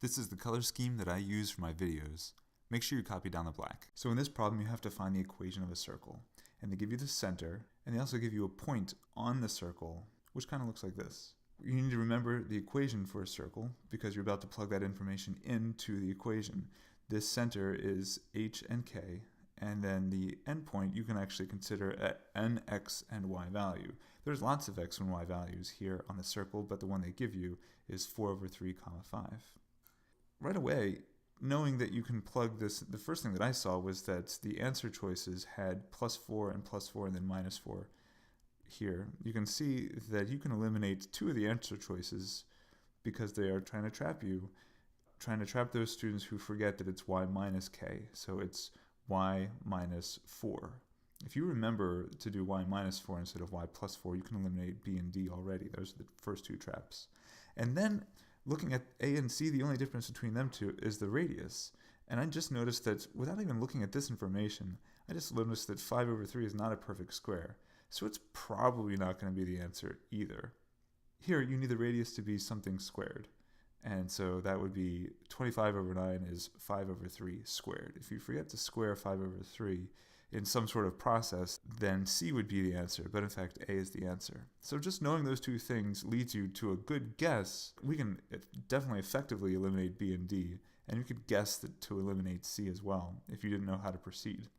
This is the color scheme that I use for my videos. Make sure you copy down the black. So in this problem, you have to find the equation of a circle. And they give you the center, and they also give you a point on the circle, which kind of looks like this. You need to remember the equation for a circle because you're about to plug that information into the equation. This center is h and k, and then the endpoint you can actually consider an x and y value. There's lots of x and y values here on the circle, but the one they give you is 4 over 3 comma 5. Right away, knowing that you can plug this, the first thing that I saw was that the answer choices had +4 and then -4 here. You can see that you can eliminate 2 of the answer choices because they are trying to trap you, trying to trap those students who forget that it's y minus k, so it's y minus 4. If you remember to do y minus 4 instead of y plus 4, you can eliminate b and d already. Those are the first 2 traps. And then looking at a and c, the only difference between them two is the radius. And I just noticed that without even looking at this information, I just noticed that 5 over 3 is not a perfect square. So it's probably not going to be the answer either. Here, you need the radius to be something squared. And so that would be 25 over 9 is 5 over 3 squared. If you forget to square 5 over 3 in some sort of process, then C would be the answer, but in fact A is the answer. So just knowing those 2 things leads you to a good guess. We can definitely effectively eliminate B and D, and you could guess that to eliminate C as well if you didn't know how to proceed.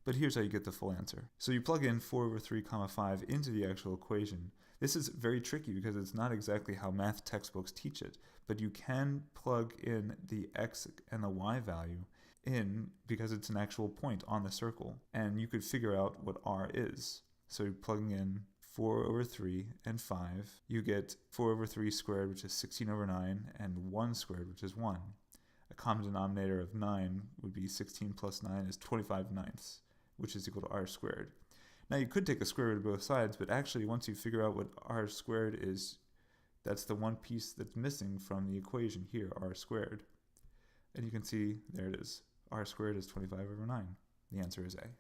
But here's how you get the full answer. So you plug in 4 over 3 comma 5 into the actual equation. This is very tricky because it's not exactly how math textbooks teach it, but you can plug in the x and the y value in because it's an actual point on the circle, and you could figure out what r is. So you're plugging in 4 over 3 and 5, you get 4 over 3 squared, which is 16 over 9, and 1 squared, which is 1. A common denominator of 9 would be 16 plus 9 is 25 ninths, which is equal to r squared. Now you could take a square root of both sides, but actually once you figure out what r squared is, that's the one piece that's missing from the equation here, r squared. And you can see, there it is. R squared is 25 over 9. The answer is A.